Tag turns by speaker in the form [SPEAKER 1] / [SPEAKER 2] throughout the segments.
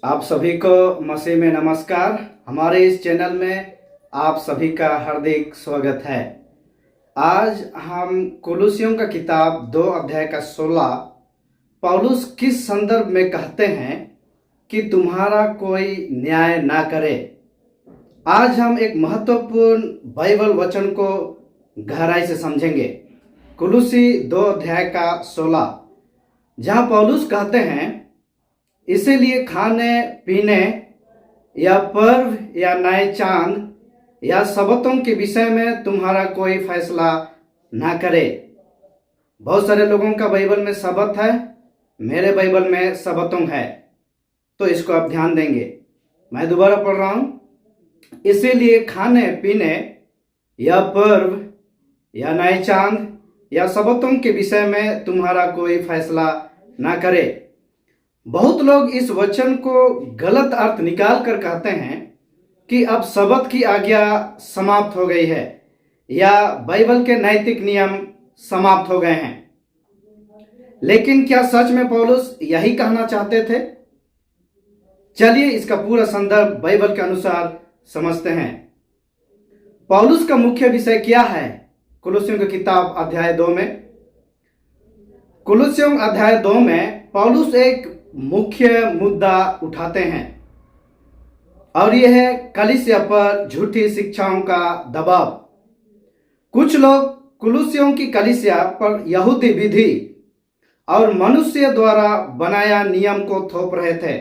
[SPEAKER 1] आप सभी को मसीह में नमस्कार। हमारे इस चैनल में आप सभी का हार्दिक स्वागत है। आज हम कुलुसियों का किताब 2 अध्याय का 16 पौलुस किस संदर्भ में कहते हैं कि तुम्हारा कोई न्याय ना करे। आज हम एक महत्वपूर्ण बाइबल वचन को गहराई से समझेंगे। कुलुसी 2 अध्याय का 16 जहां पौलुस कहते हैं, इसीलिए खाने पीने या पर्व या नए चांद या सबतों के विषय में तुम्हारा कोई फैसला ना करे। बहुत सारे लोगों का बाइबल में सबत है, मेरे बाइबल में सबतों है, तो इसको आप ध्यान देंगे। मैं दोबारा पढ़ रहा हूं, इसीलिए खाने पीने या पर्व या नए चांद या सबतों के विषय में तुम्हारा कोई फैसला ना करे। बहुत लोग इस वचन को गलत अर्थ निकाल कर कहते हैं कि अब सबत की आज्ञा समाप्त हो गई है या बाइबल के नैतिक नियम समाप्त हो गए हैं। लेकिन क्या सच में पौलुस यही कहना चाहते थे? चलिए इसका पूरा संदर्भ बाइबल के अनुसार समझते हैं। पौलुस का मुख्य विषय क्या है कुलुसियों की किताब अध्याय 2 में? कुलुसियों अध्याय 2 में पौलुस एक मुख्य मुद्दा उठाते हैं और यह है कलीसिया पर झूठी शिक्षाओं का दबाव। कुछ लोग कुलुसियों की कलीसिया पर यहूदी विधि और मनुष्य द्वारा बनाया नियम को थोप रहे थे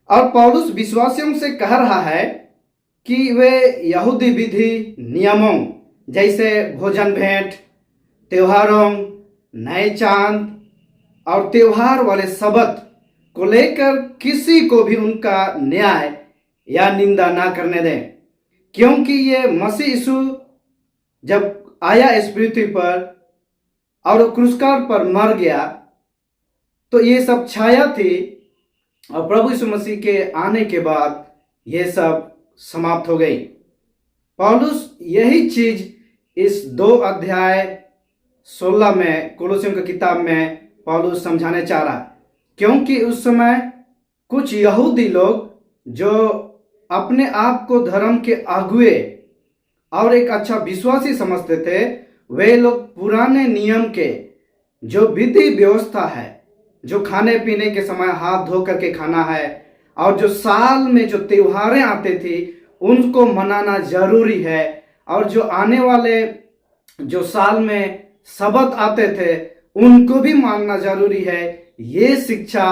[SPEAKER 1] और पौलुस विश्वासियों से कह रहा है कि वे यहूदी विधि नियमों जैसे भोजन भेंट, त्योहारों, नए चांद और त्योहार वाले सबत को लेकर किसी को भी उनका न्याय या निंदा ना करने दें, क्योंकि ये मसीह यीशु जब आया इस पृथ्वी पर और क्रूसकार पर मर गया तो ये सब छाया थी और प्रभु यीशु मसीह के आने के बाद ये सब समाप्त हो गई। पौलुस यही चीज इस 2 अध्याय 16 में कुलुसियों की किताब में पौलुस समझाने चाह रहा, क्योंकि उस समय कुछ यहूदी लोग जो अपने आप को धर्म के अगुए और एक अच्छा विश्वासी समझते थे, वे लोग पुराने नियम के जो विधि व्यवस्था है, जो खाने पीने के समय हाथ धो करके खाना है और जो साल में जो त्योहारें आते थी उनको मनाना जरूरी है और जो आने वाले जो साल में सबत आते थे उनको भी मानना जरूरी है, ये शिक्षा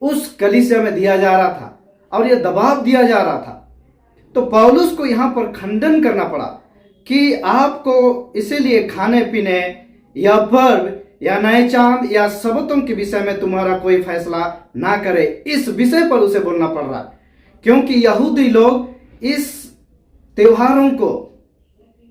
[SPEAKER 1] उस कलीसिया में दिया जा रहा था और ये दबाव दिया जा रहा था। तो पौलुस को यहाँ पर खंडन करना पड़ा कि आपको इसीलिए खाने पीने या पर्व या नए चांद या सबतों के विषय में तुम्हारा कोई फैसला ना करे। इस विषय पर उसे बोलना पड़ रहा है क्योंकि यहूदी लोग इस त्योहारों को,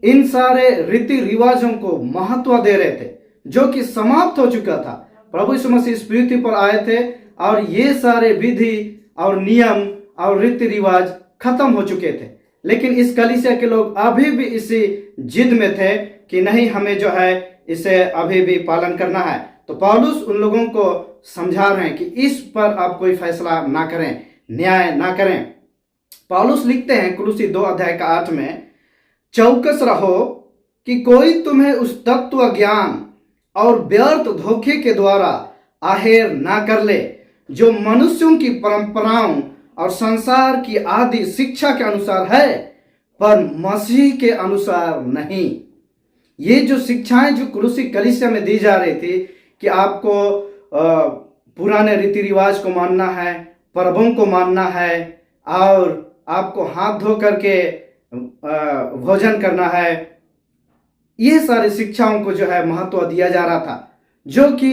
[SPEAKER 1] इन सारे रीति रिवाजों को महत्व दे रहे थे जो कि समाप्त हो चुका था। प्रभु यीशु मसीह इस पृथ्वी पर आए थे और ये सारे विधि और नियम और रीति रिवाज खत्म हो चुके थे, लेकिन इस कलीसिया के लोग अभी भी इसी जिद में थे कि नहीं, हमें जो है इसे अभी भी पालन करना है। तो पौलुस उन लोगों को समझा रहे हैं कि इस पर आप कोई फैसला ना करें, न्याय ना करें। पौलुस लिखते हैं कुलुसी 2 अध्याय का 8 में, चौकस रहो कि कोई तुम्हें उस तत्व ज्ञान और व्यर्थ धोखे के द्वारा आहेर ना कर ले जो मनुष्यों की परंपराओं और संसार की आदि शिक्षा के अनुसार है, पर मसीह के अनुसार नहीं। ये जो शिक्षाएं जो कुलुसी कलीसिया में दी जा रही थी कि आपको पुराने रीति रिवाज को मानना है, पर्वों को मानना है और आपको हाथ धो करके भोजन करना है, ये सारी शिक्षाओं को जो है महत्व दिया जा रहा था, जो कि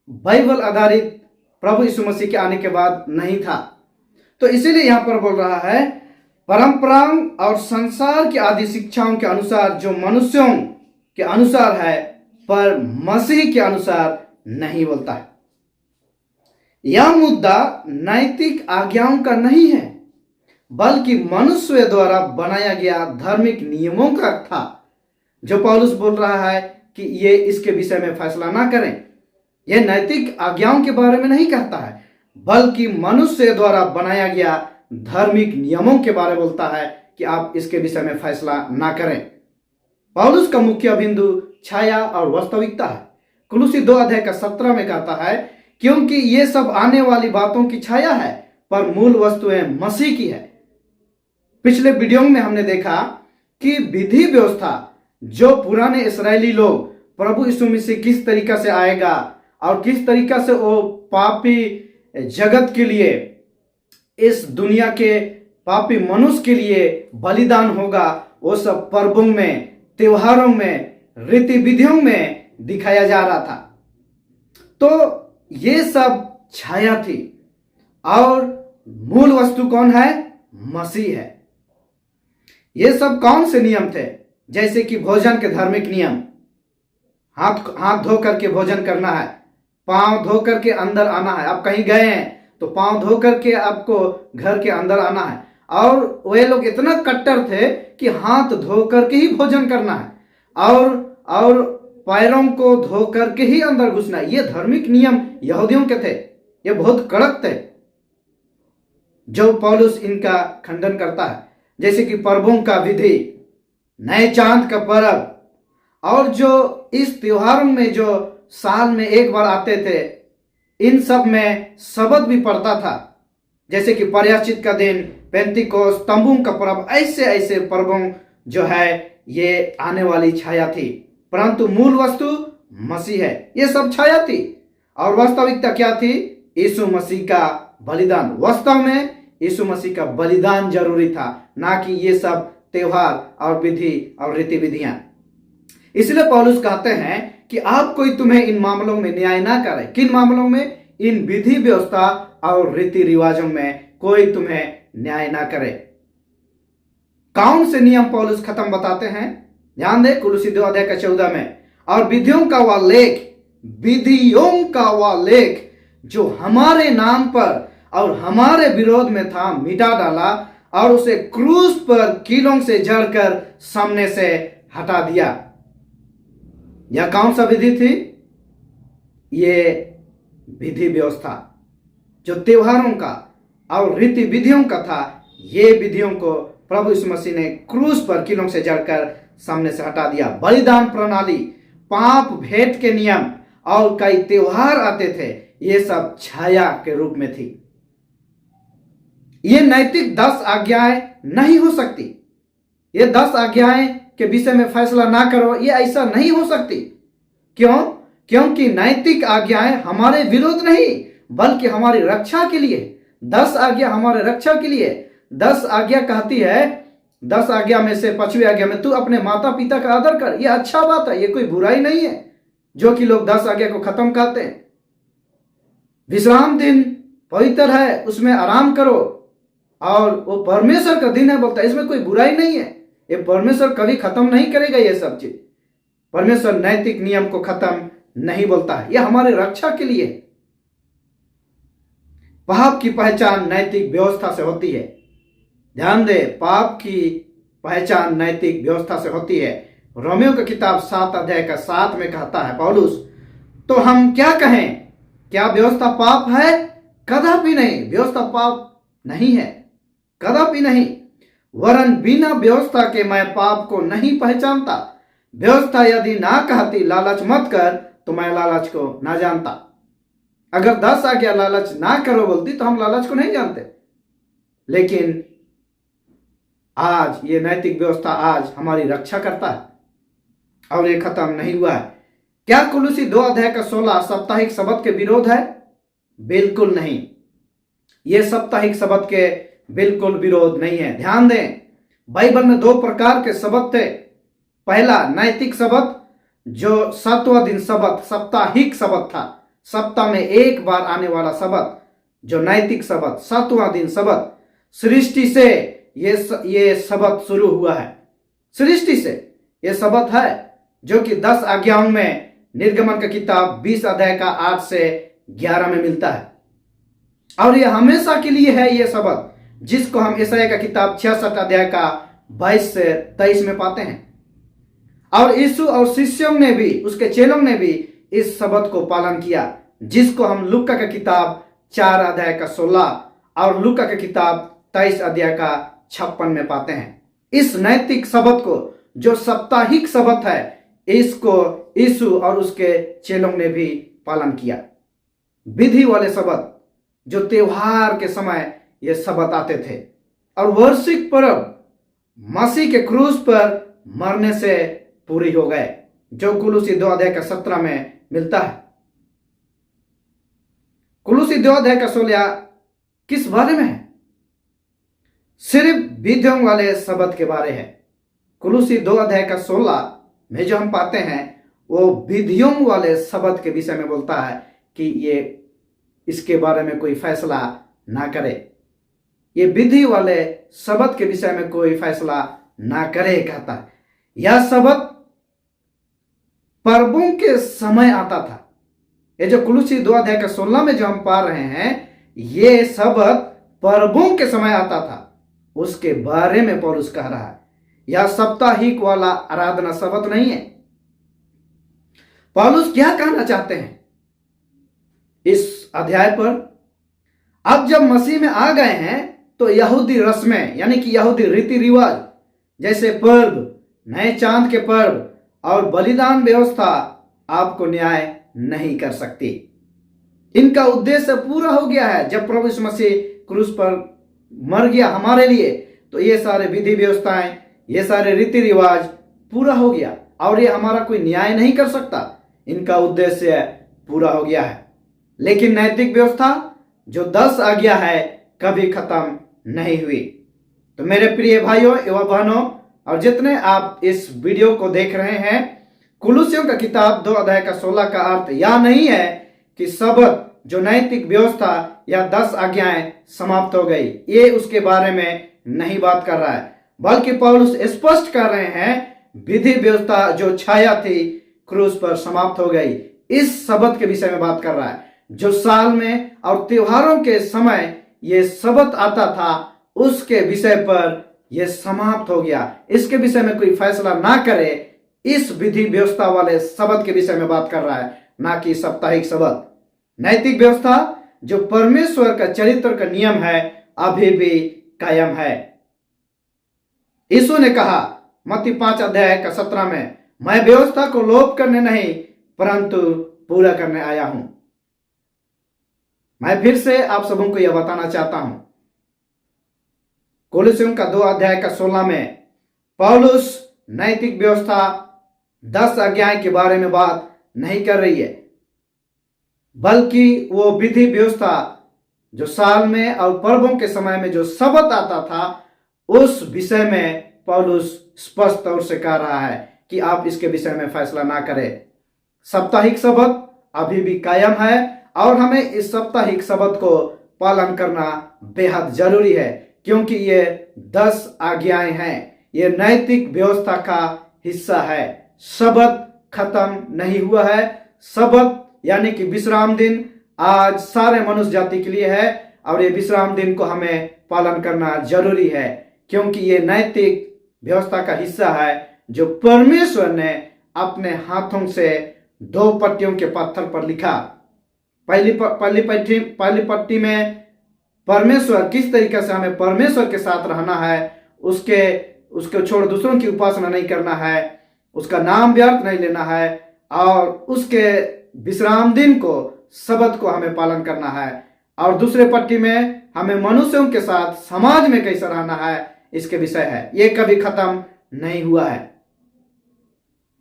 [SPEAKER 1] बाइबल आधारित प्रभु यीशु मसीह के आने के बाद नहीं था। तो इसीलिए यहां पर बोल रहा है, परंपराओं और संसार की आदि शिक्षाओं के अनुसार जो मनुष्यों के अनुसार है, पर मसीह के अनुसार नहीं बोलता है। यह मुद्दा नैतिक आज्ञाओं का नहीं है, बल्कि मनुष्य द्वारा बनाया गया धार्मिक नियमों का था, जो पौलुस बोल रहा है कि ये इसके विषय में फैसला ना करें। यह नैतिक आज्ञाओं के बारे में नहीं कहता है, बल्कि मनुष्य द्वारा बनाया गया धार्मिक नियमों के बारे में बोलता है कि आप इसके विषय में फैसला ना करें। पौलुस का मुख्य बिंदु छाया और वास्तविकता है। कुलुसी 2:17 में कहता है, क्योंकि ये सब आने वाली बातों की छाया है, पर मूल वस्तुएं मसीह की है। पिछले वीडियो में हमने देखा कि विधि व्यवस्था जो पुराने इस्राएली लोग प्रभु यीशु मसीह किस तरीका से आएगा और किस तरीका से वो पापी जगत के लिए, इस दुनिया के पापी मनुष्य के लिए बलिदान होगा, वो सब पर्वों में, त्योहारों में, रीति विधियों में दिखाया जा रहा था। तो ये सब छाया थी और मूल वस्तु कौन है? मसीह है। ये सब कौन से नियम थे? जैसे कि भोजन के धार्मिक नियम, हाथ धो करके भोजन करना है, पांव धो करके अंदर आना है। आप कहीं गए हैं तो पांव धो करके आपको घर के अंदर आना है। और वे लोग इतना कट्टर थे कि हाथ धो करके ही भोजन करना है और पैरों को धो करके ही अंदर घुसना है। ये धार्मिक नियम यहूदियों के थे, ये बहुत कड़क थे, जो पौलुस इनका खंडन करता है। जैसे कि पर्वों का विधि, नए चांद का पर्व, और जो इस त्योहारों में जो साल में एक बार आते थे, इन सब में शबद भी पड़ता था। जैसे कि प्रायश्चित का दिन, पेंतिकोस, तंबू का पर्व, ऐसे ऐसे पर्वों जो है ये आने वाली छाया थी। परंतु मूल वस्तु मसीह है। ये सब छाया थी और वास्तविकता क्या थी? यीशु मसीह का बलिदान। वास्तव में यीशु मसीह का बलिदान जरूरी था, ना कि ये सब त्योहार और विधि और रीति विधियां। इसलिए पौलुस कहते हैं कि आप कोई तुम्हें इन मामलों में न्याय ना करे। किन मामलों में? इन विधि व्यवस्था और रीति रिवाजों में कोई तुम्हें न्याय ना करे। कौन से नियम पौलुस खत्म बताते हैं? ध्यान दे, कुलुसी 2:14 में, और विधियों का वह लेख, विधियों का वह लेख जो हमारे नाम पर और हमारे विरोध में था, मिटा डाला और उसे क्रूस पर कीलों से जड़कर सामने से हटा दिया। यह कौन सा विधि थी? ये विधि व्यवस्था जो त्योहारों का और रीति विधियों का था, ये विधियों को प्रभु यीशु मसीह ने क्रूस पर कीलों से जड़कर सामने से हटा दिया। बलिदान प्रणाली, पाप भेंट के नियम और कई त्योहार आते थे, ये सब छाया के रूप में थी। ये नैतिक 10 आज्ञाएं नहीं हो सकती। ये 10 आज्ञाएं के विषय में फैसला ना करो, ये ऐसा नहीं हो सकती। क्यों? क्योंकि नैतिक आज्ञाएं हमारे विरोध नहीं, बल्कि हमारी रक्षा के लिए। 10 आज्ञा हमारे रक्षा के लिए। 10 आज्ञा कहती है, 10 आज्ञा में से 5वीं आज्ञा में तू अपने माता पिता का आदर कर। ये अच्छा बात है, ये कोई बुराई नहीं है, जो कि लोग 10 आज्ञा को खत्म करते हैं। विश्राम दिन पवित्र है, उसमें आराम करो, और वो परमेश्वर का दिन है बोलता है, इसमें कोई बुराई नहीं है। ये परमेश्वर कभी खत्म नहीं करेगा ये सब चीज। परमेश्वर नैतिक नियम को खत्म नहीं बोलता है, ये हमारे रक्षा के लिए। पाप की पहचान नैतिक व्यवस्था से होती है। ध्यान दे, पाप की पहचान नैतिक व्यवस्था से होती है। रोमियो की किताब 7:7 में कहता है पौलुस, तो हम क्या कहें? क्या व्यवस्था पाप है? कदापि नहीं, व्यवस्था पाप नहीं है, कदापि नहीं। वरन बिना व्यवस्था के मैं पाप को नहीं पहचानता। व्यवस्था यदि ना कहती लालच मत कर, तो मैं लालच को ना जानता। अगर 10 आज्ञा लालच ना करो बोलती तो हम लालच को नहीं जानते। लेकिन आज ये नैतिक व्यवस्था आज हमारी रक्षा करता है और ये खत्म नहीं हुआ है। क्या कुलुसी 2:16 साप्ताहिक शब्द के विरोध है? बिल्कुल नहीं, ये साप्ताहिक शब्द के बिल्कुल विरोध नहीं है। ध्यान दें, बाइबल में 2 प्रकार के शब्द थे। पहला नैतिक शब्द, जो 7वां दिन शब्द, साप्ताहिक शब्द था, सप्ताह में एक बार आने वाला शब्द, जो नैतिक शब्द, 7वां दिन शब्द। सृष्टि से ये शब्द शुरू हुआ है, सृष्टि से ये शब्द है, जो कि 10 आज्ञाओं में निर्गमन का किताब 20:8 से 11 में मिलता है। और ये हमेशा के लिए है ये शब्द, जिसको हम यशायाह का किताब 66:22 से 23 में पाते हैं। और यीशु और शिष्यों ने भी, उसके चेलों ने भी इस शब्द को पालन किया, जिसको हम लूका का किताब 4 अध्याय का 16 और लूका की किताब 23 अध्याय का 56 में पाते हैं। इस नैतिक शब्द को, जो साप्ताहिक शब्द है, इसको यीशु और उसके चेलों ने भी पालन किया। विधि वाले शब्द, जो त्योहार के समय ये शब्द आते थे, और वार्षिक पर्व मसीह के क्रूस पर मरने से पूरी हो गए, जो कुलुसी 2 अध्याय का 17 में मिलता है। कुलुसी 2 अध्याय का 16 किस बारे में है? सिर्फ विधियों वाले शब्द के बारे है। कुलुसी 2 अध्याय का 16 में जो हम पाते हैं, वो विधियों वाले शब्द के विषय में बोलता है कि ये इसके बारे में कोई फैसला ना करे। ये विधि वाले शब्द के विषय में कोई फैसला ना करे कहता है। यह शब्द पर्वों के समय आता था। ये जो कुलुसी 2 अध्याय का 16 में जो हम पा रहे हैं, ये शब्द पर्वों के समय आता था, उसके बारे में पौलुस कह रहा है। यह साप्ताहिक वाला आराधना शब्द नहीं है। पौलुस क्या कहना चाहते हैं इस अध्याय पर? अब जब मसीह में आ गए हैं तो यहूदी रस्में, यानी कि यहूदी रीति रिवाज, जैसे पर्व, नए चांद के पर्व और बलिदान व्यवस्था आपको न्याय नहीं कर सकती। इनका उद्देश्य पूरा हो गया है। जब प्रभु यीशु मसीह क्रूस पर मर गया हमारे लिए, तो ये सारे विधि व्यवस्थाएं, ये सारे रीति रिवाज पूरा हो गया, और ये हमारा कोई न्याय नहीं कर सकता। इनका उद्देश्य पूरा हो गया है। लेकिन नैतिक व्यवस्था, जो 10 आज्ञा है, कभी खत्म नहीं हुई। तो मेरे प्रिय भाइयों एवं बहनों, और जितने आप इस वीडियो को देख रहे हैं, कुलुसियों का किताब 2 अध्याय का 16 का अर्थ यह नहीं है कि शब्द, जो नैतिक व्यवस्था या 10 आज्ञाएं समाप्त हो गई, ये उसके बारे में नहीं बात कर रहा है, बल्कि पौलुस स्पष्ट कर रहे हैं विधि व्यवस्था जो छाया थी क्रूस पर समाप्त हो गई। इस शब्द के विषय में बात कर रहा है, जो साल में और त्योहारों के समय ये शब्द आता था, उसके विषय पर यह समाप्त हो गया। इसके विषय में कोई फैसला ना करे, इस विधि व्यवस्था वाले शब्द के विषय में बात कर रहा है, ना कि साप्ताहिक शब्द। नैतिक व्यवस्था, जो परमेश्वर का चरित्र का नियम है, अभी भी कायम है। यीशु ने कहा मत्ती 5 अध्याय का 17 में, मैं व्यवस्था को लोप करने नहीं परंतु पूरा करने आया हूं। मैं फिर से आप सबों को यह बताना चाहता हूं, कोलोसियों का 2 अध्याय का 16 में पौलुस नैतिक व्यवस्था 10 आज्ञाएं के बारे में बात नहीं कर रही है, बल्कि वो विधि व्यवस्था जो साल में और पर्वों के समय में जो शब्द आता था, उस विषय में पौलुस स्पष्ट तौर से कह रहा है कि आप इसके विषय में फैसला ना करें। साप्ताहिक शब्द अभी भी कायम है, और हमें इस साप्ताहिक शब्द को पालन करना बेहद जरूरी है, क्योंकि ये 10 आज्ञाएं हैं। ये नैतिक व्यवस्था का हिस्सा है। शब्द खत्म नहीं हुआ है। शब्द यानी कि विश्राम दिन आज सारे मनुष्य जाति के लिए है, और ये विश्राम दिन को हमें पालन करना जरूरी है, क्योंकि ये नैतिक व्यवस्था का हिस्सा है जो परमेश्वर ने अपने हाथों से 2 पट्टियों के पत्थर पर लिखा। पहली पट्टी में परमेश्वर किस तरीके से हमें परमेश्वर के साथ रहना है, उसको छोड़ दूसरों की उपासना नहीं करना है, उसका नाम व्यर्थ नहीं लेना है, और उसके विश्राम दिन को, शब्द को हमें पालन करना है। और दूसरे पट्टी में हमें मनुष्यों के साथ समाज में कैसे रहना है, इसके विषय है। ये कभी खत्म नहीं हुआ है।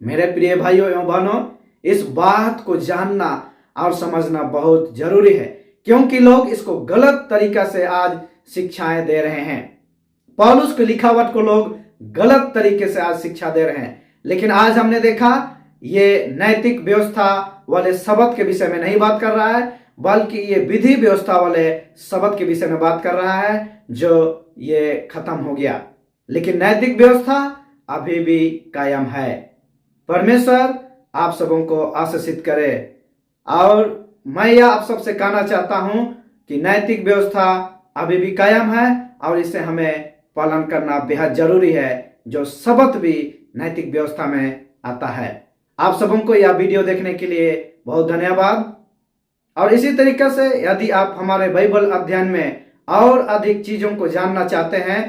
[SPEAKER 1] मेरे प्रिय भाइयों एवं बहनों, इस बात को जानना और समझना बहुत जरूरी है, क्योंकि लोग इसको गलत तरीका से आज शिक्षाएं दे रहे हैं। पौलुस की लिखावट को लोग गलत तरीके से आज शिक्षा दे रहे हैं। लेकिन आज हमने देखा ये नैतिक व्यवस्था वाले शब्द के विषय में नहीं बात कर रहा है, बल्कि ये विधि व्यवस्था वाले शब्द के विषय में बात कर रहा है, जो ये खत्म हो गया। लेकिन नैतिक व्यवस्था अभी भी कायम है। परमेश्वर आप सबों को आशीषित करे। और मैं यह आप सबसे कहना चाहता हूं कि नैतिक व्यवस्था अभी भी कायम है, और इसे हमें पालन करना बेहद जरूरी है, जो शब्द भी नैतिक व्यवस्था में आता है। आप सबों को यह वीडियो देखने के लिए बहुत धन्यवाद। और इसी तरीके से यदि आप हमारे बाइबल अध्ययन में और अधिक चीज़ों को जानना चाहते हैं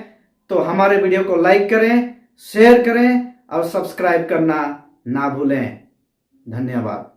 [SPEAKER 1] तो हमारे वीडियो को लाइक करें, शेयर करें और सब्सक्राइब करना ना भूलें। धन्यवाद।